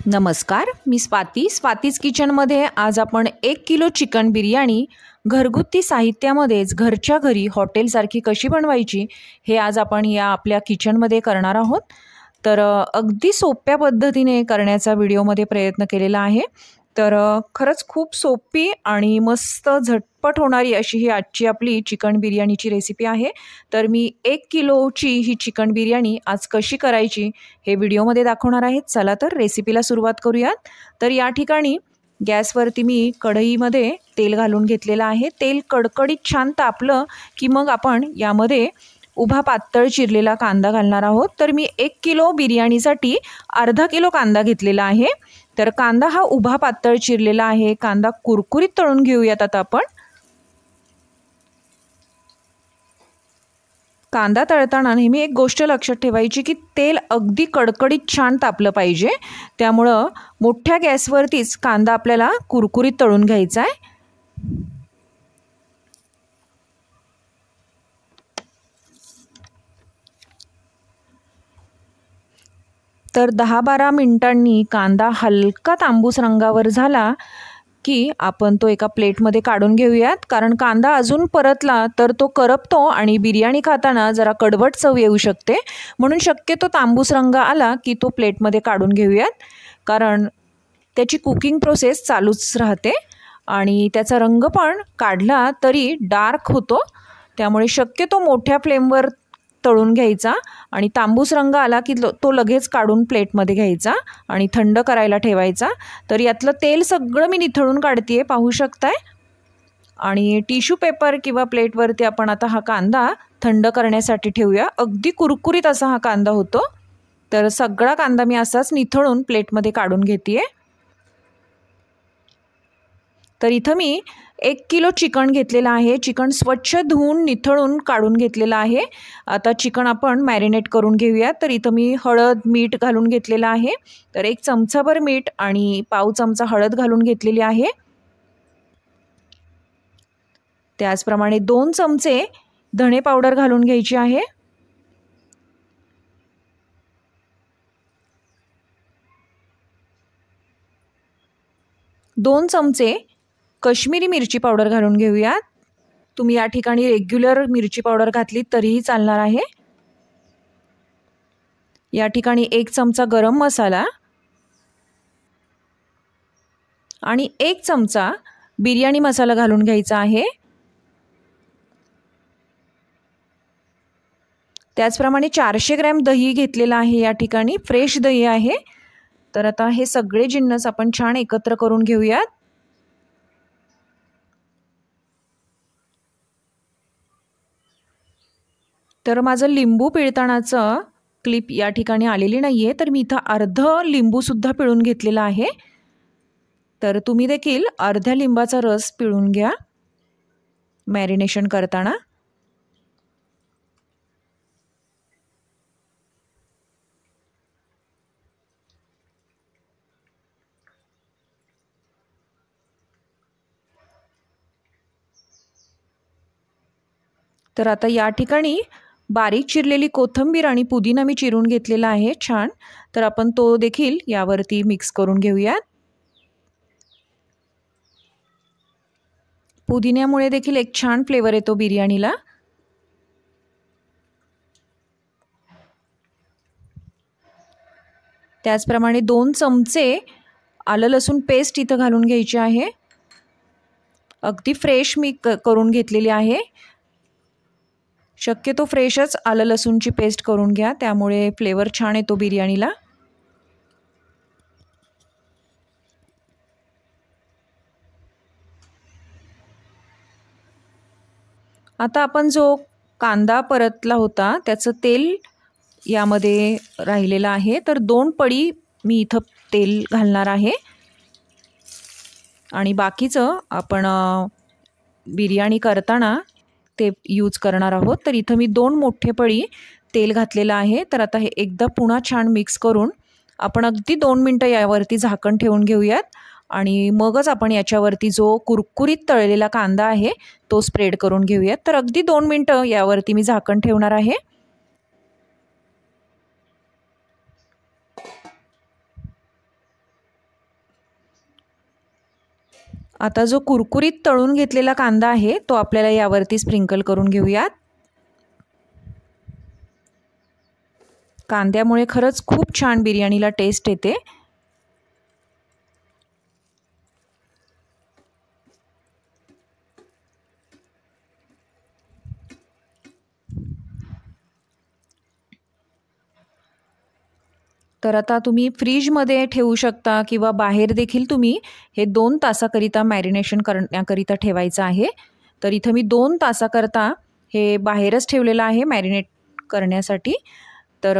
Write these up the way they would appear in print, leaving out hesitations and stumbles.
नमस्कार, मी स्वातीज किचनमध्ये आज आपण 1 किलो चिकन बिर्याणी घरगुती साहित्यामध्येच घरच्या घरी हॉटेलसारखी कशी बनवायची हे आज आपण या आपल्या किचनमध्ये करणार आहोत। तर अगदी सोप्या पद्धतीने करण्याचा व्हिडिओमध्ये प्रयत्न केलेला आहे। तर खरंच खूप सोपी आणि मस्त झटपट होणारी अशी ही आजची आपली चिकन बिर्याणीची रेसिपी आहे। तर मी 1 किलोची ही चिकन बिर्याणी आज कशी करायची हे व्हिडिओमध्ये दाखवणार आहे। चला तर रेसिपीला सुरुवात करूयात। तर या ठिकाणी गॅसवरती मी कढईमध्ये तेल घालून घेतलेलं आहे। तेल कडकडीत छान तापलं की मग आपण यामध्ये उभा पातळ चिरलेला कांदा घालणार आहोत। तर मी 1 किलो बिर्याणीसाठी अर्धा किलो कांदा घेतलेला आहे। तर कांदा हा उभा पातळ चिरलेला आहे। कांदा कुरकुरीत तळून घेऊयात आता आपण। कांदा तळताना नेहमी एक गोष्ट लक्षात ठेवायची की तेल अगदी कडकडीत छान तापलं पाहिजे। त्यामुळं मोठ्या गॅसवरतीच कांदा आपल्याला कुरकुरीत तळून घ्यायचा आहे। तर 10-12 मिनिटांनी कांदा हलका तांबूस रंगावर झाला की आपण तो एका प्लेटमध्ये काढून घेऊयात। कारण कांदा अजून परतला तर तो करपतो आणि बिर्याणी खाताना जरा कडवट चव येऊ शकते। म्हणून शक्यतो तांबूस रंग आला की तो प्लेटमध्ये काढून घेऊयात। कारण त्याची कुकिंग प्रोसेस चालूच राहते आणि त्याचा रंग पण काढला तरी डार्क होतो। त्यामुळे शक्यतो मोठ्या फ्लेमवर तळून घ्यायचा आणि तांबूस रंग आला की तो लगेच काढून प्लेटमध्ये घ्यायचा आणि थंड करायला ठेवायचा। तर यातलं तेल सगळं मी निथळून काढतेय, पाहू शकताय। आणि टिश्यू पेपर किंवा प्लेटवरती आपण आता हा कांदा थंड करण्यासाठी ठेवूया। अगदी कुरकुरीत असा हा कांदा होतो। तर सगळा कांदा मी असाच निथळून प्लेटमध्ये काढून घेतेय। तर इथं मी 1 किलो चिकन घेतलेला आहे। चिकन स्वच्छ धुवून निथळून काढून घेतलेला आहे। आता चिकन आपण मॅरिनेट करून घेऊया। तर इथं मी हळद मीठ घालून घेतलेलं आहे। तर 1 चमचाभर मीठ आणि पाव चमचा हळद घालून घेतलेली आहे। त्याचप्रमाणे 2 चमचे धणे पावडर घालून घ्यायची आहे। दोन चमचे काश्मीरी मिरची पावडर घालून घेऊयात। तुम्ही या ठिकाणी रेग्युलर मिरची पावडर घातली तरीही चालणार आहे। या ठिकाणी 1 चमचा गरम मसाला आणि 1 चमचा बिर्याणी मसाला घालून घ्यायचा आहे। त्याचप्रमाणे 400 ग्रॅम दही घेतलेला आहे। या ठिकाणी फ्रेश दही आहे। तर आता हे सगळे जिन्नस आपण छान एकत्र करून घेऊयात। तर माझं लिंबू पिळतानाचं क्लिप या ठिकाणी आलेली नाहीये। तर मी इथं अर्ध लिंबू सुद्धा पिळून घेतलेला आहे। तर तुम्ही देखील अर्ध्या लिंबाचा रस पिळून घ्या मॅरिनेशन करताना। तर आता या ठिकाणी बारीक चिरलेली कोथिंबीर आणि पुदिना मी चिरून घेतलेला आहे छान। तर आपण तो देखील यावरती मिक्स करून घेऊयात। पुदिन्यामुळे देखील एक छान फ्लेवर येतो बिर्याणीला। त्याचप्रमाणे 2 चमचे आलं लसूण पेस्ट इथं घालून घ्यायची आहे। अगदी फ्रेश मी करून घेतलेली आहे। शक्यतो फ्रेशच आलं लसूणची पेस्ट करून घ्या, त्यामुळे फ्लेवर छान येतो बिर्याणीला। आता आपण जो कांदा परतला होता त्याचं तेल यामध्ये राहिलेलं आहे। तर 2 पडी मी इथं तेल घालणार आहे आणि बाकीचं आपण बिर्याणी करताना ते यूज करणार आहोत। तर इथं मी 2 मोठे पडी तेल घातलेलं आहे। तर आता हे एकदा पुन्हा छान मिक्स करून आपण अगदी 2 मिनिटं यावरती झाकण ठेवून घेऊयात आणि मगच आपण याच्यावरती जो कुरकुरीत तळलेला कांदा आहे तो स्प्रेड करून घेऊयात। तर अगदी 2 मिनिटं यावरती मी झाकण ठेवणार आहे। आता जो कुरकुरीत तळून घेतलेला कांदा आहे तो आपल्याला यावरती स्प्रिंकल करून घेऊयात। कांद्यामुळे खरंच खूप छान बिर्याणीला टेस्ट येते। तर आता तुम्ही फ्रीजमध्ये ठेवू शकता किंवा बाहेर देखील तुम्ही हे 2 तासाकरिता मॅरिनेशन करण्याकरिता ठेवायचं आहे। तर इथं मी 2 तासाकरता हे बाहेरच ठेवलेलं आहे मॅरिनेट करण्यासाठी। तर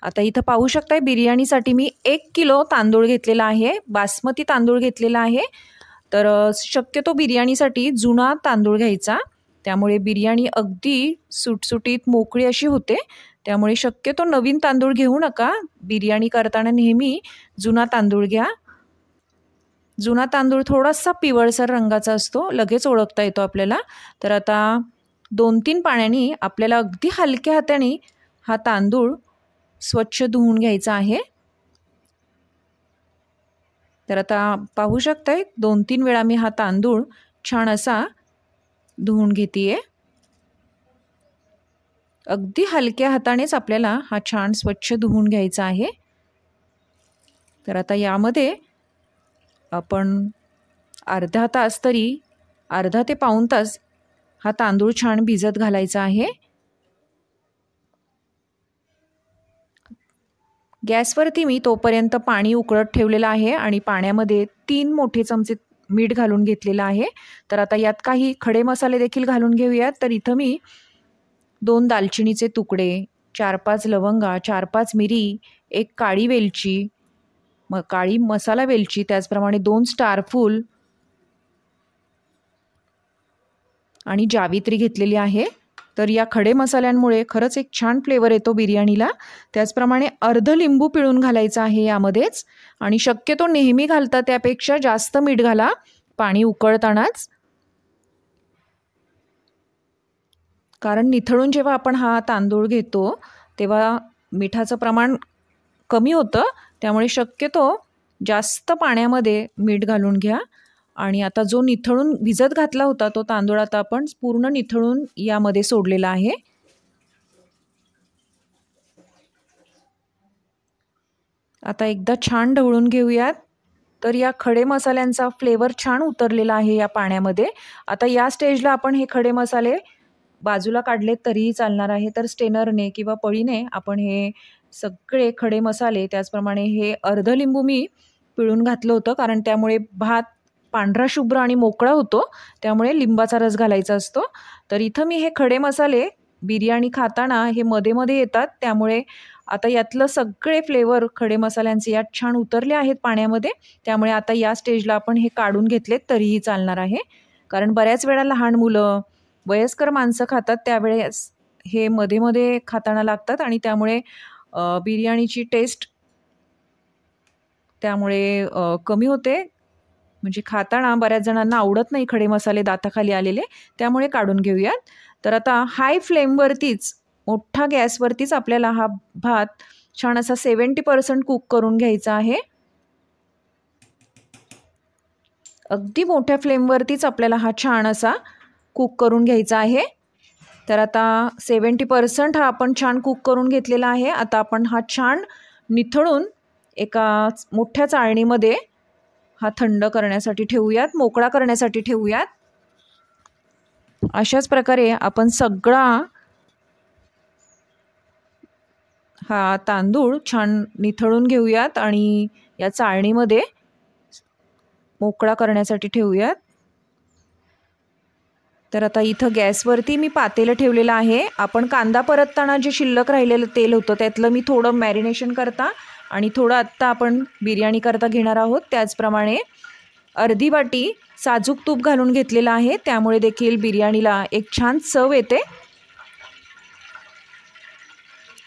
आता इथं पाहू शकताय बिर्याणीसाठी मी 1 किलो तांदूळ घेतलेला आहे, बासमती तांदूळ घेतलेला आहे। तर शक्यतो बिर्याणीसाठी जुना तांदूळ घ्यायचा, त्यामुळे बिर्याणी अगदी सुटसुटीत मोकळी अशी होते। त्यामुळे शक्यतो नवीन तांदूळ घेऊ नका, बिर्याणी करताना नेहमी जुना तांदूळ घ्या। जुना तांदूळ थोडासा पिवळसर रंगाचा असतो, लगेच ओळखता येतो आपल्याला। तर आता 2-3 पाण्याने आपल्याला अगदी हलक्या हाताने हा तांदूळ स्वच्छ धुवून घ्यायचा आहे। तर आता पाहू शकताय 2-3 वेळा मी हा तांदूळ छान असा धुवून घेतेय। अगदी हलक्या हातानेच आपल्याला हा छान स्वच्छ धुवून घ्यायचा आहे। तर आता यामध्ये आपण अर्धा तास तरी अर्धा ते पाऊण तास हा तांदूळ छान भिजत घालायचा आहे। गॅसवरती मी तोपर्यंत पाणी उकळत ठेवलेलं आहे आणि पाण्यामध्ये 3 मोठे चमचे मीठ घालून घेतलेलं आहे। तर आता यात काही खडे मसाले देखील घालून घेऊयात। तर इथं मी 2 दालचिनीचे तुकडे, 4-5 लवंगा, 4-5 मिरी, 1 काळी वेलची, काळी मसाला वेलची, त्याचप्रमाणे 2 स्टार फूल आणि जावित्री घेतलेली आहे। तर या खडे मसाल्यांमुळे खरंच एक छान फ्लेवर येतो बिर्याणीला। त्याचप्रमाणे अर्ध लिंबू पिळून घालायचं आहे यामध्येच, आणि शक्यतो नेहमी घालता त्यापेक्षा जास्त मीठ घाला पाणी उकळतानाच, कारण निथळून जेव्हा आपण हा तांदूळ घेतो तेव्हा मिठाचं प्रमाण कमी होतं। त्यामुळे शक्यतो जास्त पाण्यामध्ये मीठ घालून घ्या। आणि आता जो निथळून भिजत घातला होता तो तांदूळ आता आपण पूर्ण निथळून यामध्ये सोडलेला आहे। आता एकदा छान ढवळून घेऊयात। तर या खडे मसाल्यांचा फ्लेवर छान उतरलेला आहे या पाण्यामध्ये। आता या स्टेजला आपण हे खडे मसाले बाजूला काढले तरीही चालणार आहे। तर स्टेनरने किंवा पळीने आपण हे सगळे खडे मसाले, त्याचप्रमाणे हे अर्ध लिंबू मी पिळून घातलं होतं, कारण त्यामुळे भात पांढरा शुभ्र आणि मोकळा होतो, त्यामुळे लिंबाचा रस घालायचा असतो। तर इथं मी हे खडे मसाले बिर्याणी खाताना हे मध्ये मध्ये येतात, त्यामुळे आता यातलं सगळे फ्लेवर खडे मसाल्यांचे यात छान उतरले आहेत पाण्यामध्ये। त्यामुळे आता या स्टेजला आपण हे काढून घेतलेत तरीही चालणार आहे, कारण बऱ्याच वेळा लहान मुलं, वयस्कर माणसं खातात, त्यावेळेस हे मध्ये मध्ये खाताना लागतात आणि त्यामुळे बिर्याणीची टेस्ट त्यामुळे कमी होते। म्हणजे खाताना बऱ्याच जणांना आवडत नाही खडे मसाले दाताखाली आलेले, त्यामुळे काढून घेऊयात। तर आता हाय फ्लेमवरतीच, मोठा गॅसवरतीच आपल्याला हा भात छान असा 70% कुक करून घ्यायचा आहे। अगदी मोठ्या फ्लेमवरतीच आपल्याला हा छान असा कुक करून घ्यायचा आहे। तर आता 70% हा आपण छान कुक करून घेतलेला आहे। आता आपण हा छान निथळून एका मोठ्या चाळणीमध्ये हा थंड करण्यासाठी ठेवूयात, मोकळा करण्यासाठी ठेवूयात। अशाच प्रकारे आपण सगळा हा तांदूळ छान निथळून घेऊयात आणि या चाळणीमध्ये मोकळा करण्यासाठी ठेवूयात। तर आता इथं गॅसवरती मी पातेलं ठेवलेलं आहे। आपण कांदा परतताना जे शिल्लक राहिलेलं तेल होतं त्यातलं मी थोडं मॅरिनेशन करता आणि थोडं आत्ता आपण बिर्याणी करता घेणार आहोत। त्याचप्रमाणे अर्धी वाटी साजूक तूप घालून घेतलेलं आहे, त्यामुळे देखील बिर्याणीला एक छान चव येते।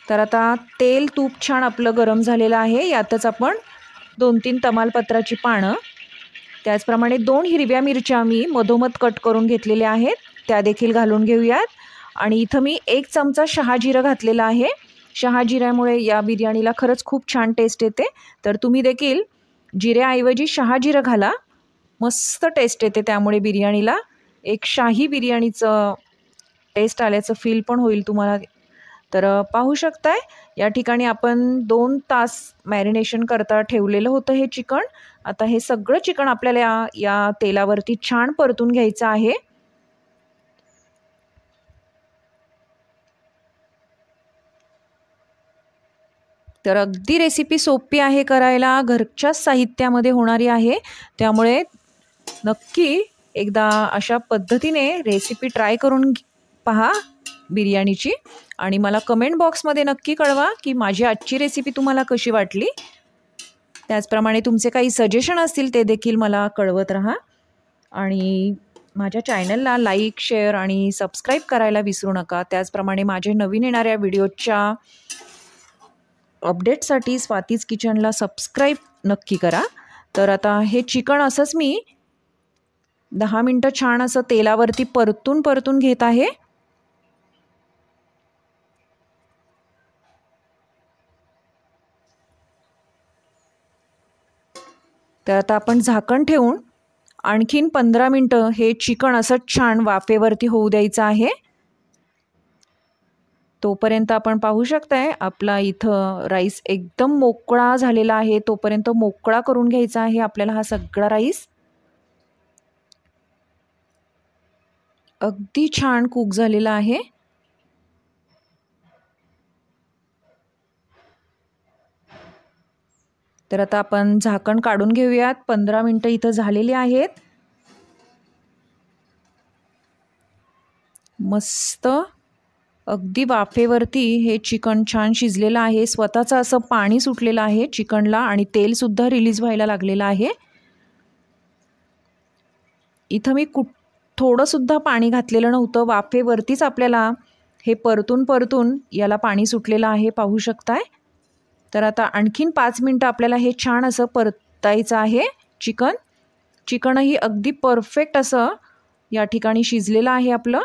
तर आता तेल तूप छान आपलं गरम झालेलं आहे। यातच आपण 2-3 तमालपत्राची पानं, त्याचप्रमाणे 2 हिरव्या मिरच्या मी मधोमध कट करून घेतलेल्या आहेत, त्या देखील घालून घेऊयात। आणि इथं मी 1 चमचा शहाजिरं घातलेला आहे। शहाजिऱ्यामुळे या बिर्याणीला खरंच खूप छान टेस्ट येते। तर तुम्ही देखील जिऱ्याऐवजी शहाजिरं घाला, मस्त टेस्ट येते, त्यामुळे बिर्याणीला एक शाही बिर्याणीचं टेस्ट आल्याचं फील पण होईल तुम्हाला. तर पाहू शकताय या ठिकाणी आपण 2 तास मॅरिनेशन करता ठेवलेलं होतं हे चिकन. आता हे सगळं चिकन आपल्याला या तेलावरती छान परतून घ्यायचं आहे. तर अगदी रेसिपी सोपी आहे करायला, घरच्याच साहित्यामध्ये होणारी आहे, त्यामुळे नक्की एकदा अशा पद्धतीने रेसिपी ट्राय करून पहा बिर्याणीची आणि मला कमेंट बॉक्समध्ये नक्की कळवा की माझी आजची रेसिपी तुम्हाला कशी वाटली. त्याचप्रमाणे तुमचे काही सजेशन असतील ते देखील मला कळवत राहा आणि माझ्या चॅनलला लाईक, शेअर आणि सबस्क्राईब करायला विसरू नका. त्याचप्रमाणे माझे नवीन येणाऱ्या व्हिडिओच्या अपडेटसाठी स्वातीज किचनला सबस्क्राईब नक्की करा. तर आता हे चिकन असंच मी 10 मिनटं छान असं तेलावरती परतून घेत आहे. तर आता आपण झाकण ठेवून आणखीन 15 मिनटं हे चिकन असं छान वाफेवरती होऊ द्यायचं आहे. तोपर्यंत आपण पाहू शकताय आपला इथं राईस एकदम मोकळा झालेला आहे. तोपर्यंत मोकळा करून घ्यायचा आहे आपल्याला हा सगळा राईस. अगदी छान कुक झालेला आहे. तर आता आपण झाकण काढून घेऊयात. 15 मिनटं इथं झालेली आहेत. मस्त अगदी वाफेवरती हे चिकन छान शिजलेलं आहे. स्वतःचं असं पाणी सुटलेलं आहे चिकनला आणि तेलसुद्धा रिलीज व्हायला लागलेलं आहे. इथं मी थोडंसुद्धा पाणी घातलेलं नव्हतं. वाफेवरतीच आपल्याला हे परतून याला पाणी सुटलेलं आहे, पाहू शकताय. तर आता आणखीन 5 मिनटं आपल्याला हे छान असं परतायचं आहे चिकनही अगदी परफेक्ट असं या ठिकाणी शिजलेलं आहे आपलं.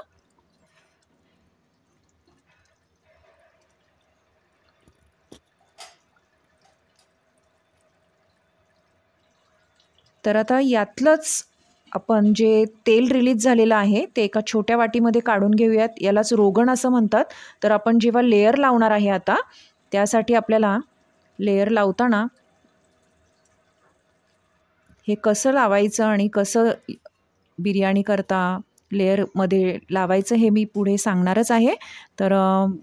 तर आता यातलंच आपण जे तेल रिलीज झालेलं आहे ते एका छोट्या वाटीमध्ये काढून घेऊयात. यालाच रोगण असं म्हणतात. तर आपण जेव्हा लेयर लावणार आहे आता, त्यासाठी आपल्याला लेयर लावताना हे कसं लावायचं आणि कसं बिर्याणी करता लेयरमध्ये लावायचं हे मी पुढे सांगणारच आहे. तर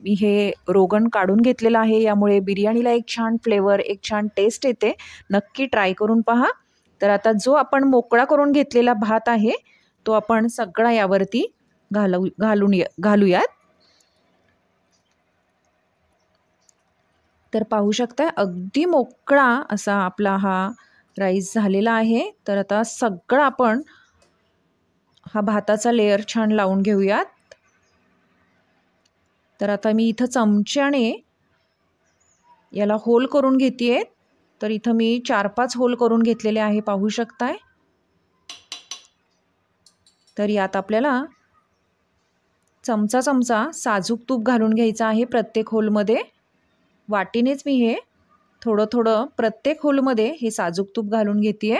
मी हे रोगण काढून घेतलेलं आहे. यामुळे बिर्याणीला एक छान फ्लेवर, एक छान टेस्ट येते. नक्की ट्राय करून पहा. तर आता जो आपण मोकळा करून घेतलेला भात आहे तो आपण सगळा यावरती घालूयात. तर पाहू शकता अगदी मोकळा असा आपला हा राईस झालेला आहे. तर आता सगळं आपण हा भाताचा लेयर छान लावून घेऊयात. तर आता मी इथं चमच्याने याला होल करून घेतेय. तर इथं मी 4-5 होल करून घेतलेले आहे, पाहू शकताय. तर यात आपल्याला चमचा साजूक तूप घालून घ्यायचं आहे प्रत्येक होलमध्ये. वाटीनेच मी हे थोडं प्रत्येक होलमध्ये हे साजूक तूप घालून घेतेय.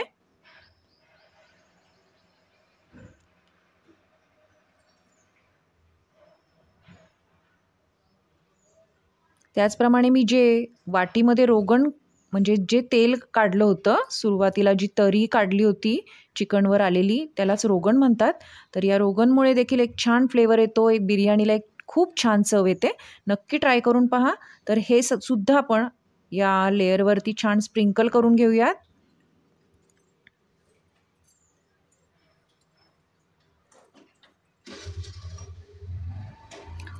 त्याचप्रमाणे मी जे वाटीमध्ये रोगण म्हणजे जे तेल काढलं होतं, सुरुवातीला जी तरी काढली होती चिकनवर आलेली, त्यालाच रोगण म्हणतात. तर या रोगणमुळे देखील एक छान फ्लेवर येतो, एक बिर्याणीला एक खूप छान चव येते. नक्की ट्राय करून पहा. तर हे सुद्धा आपण या लेयरवरती छान स्प्रिंकल करून घेऊयात.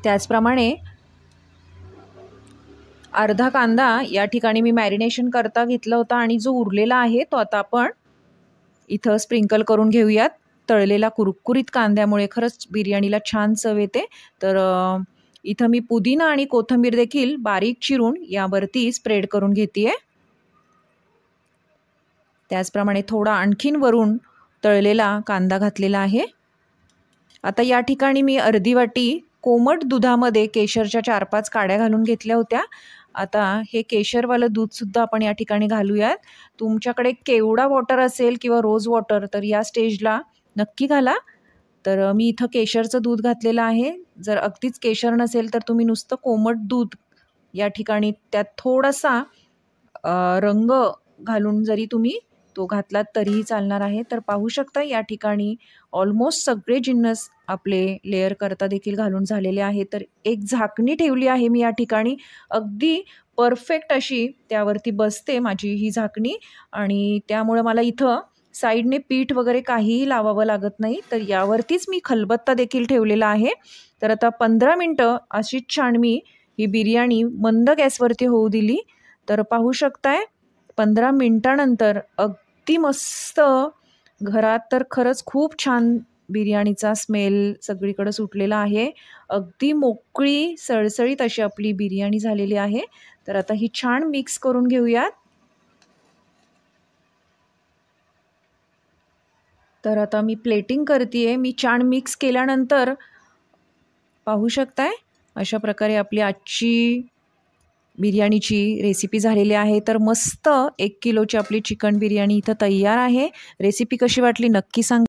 त्याचप्रमाणे अर्धा कांदा या ठिकाणी मी मॅरिनेशन करता घेतला होता आणि जो उरलेला आहे तो आता आपण इथं स्प्रिंकल करून घेऊयात. तळलेला कुरकुरीत कांद्यामुळे खरंच बिर्याणीला छान चव येते. तर इथं मी पुदिना आणि कोथिंबीर देखील बारीक चिरून यावरती स्प्रेड करून घेतेय. त्याचप्रमाणे थोडा आणखीन वरून तळलेला कांदा घातलेला आहे. आता या ठिकाणी मी अर्धी वाटी कोमट दुधामध्ये केशरच्या 4-5 काड्या घालून घेतल्या होत्या आता हे केशरवालं दूधसुद्धा आपण या ठिकाणी घालूयात. तुमच्याकडे केवडा वॉटर असेल किंवा रोज वॉटर तर या स्टेजला नक्की घाला. तर मी इथं केशरचं दूध घातलेलं आहे. जर अगदीच केशर नसेल तर तुम्ही नुसतं कोमट दूध या ठिकाणी त्यात थोडासा रंग घालून जरी तुम्ही तो घातलात तरीही चालणार आहे. तर पाहू शकता या ठिकाणी ऑलमोस्ट सगळे जिन्नस आपले लेयर करता देखील घालून झालेले आहे. तर एक झाकणी ठेवली आहे मी या ठिकाणी, अगदी परफेक्ट अशी त्यावरती बसते माझी ही झाकणी आणि त्यामुळे मला इथं साईडने पीठ वगैरे काहीही लावावं लागत नाही. तर यावरतीच मी खलबत्ता देखील ठेवलेला आहे. तर आता 15 मिनटं अशीच छान मी ही बिर्याणी मंद गॅसवरती होऊ दिली. तर पाहू शकताय 15 मिनटानंतर अगदी मस्त घरात तर खरंच खूप छान बिर्याणीचा स्मेल सगळीकडे सुटलेला आहे. अगदी मोकळी सळसळीत अशी आपली बिर्याणी झालेली आहे. तर आता ही छान मिक्स करून घेऊयात. तर आता मी प्लेटिंग करतीये. मी छान मिक्स केल्यानंतर पाहू शकताय अशा प्रकारे आपली आजची बिर्याणीची रेसिपी झालेली आहे. तर मस्त 1 किलोची आपली चिकन बिर्याणी इथं तयार आहे. रेसिपी कशी वाटली नक्की सांगा.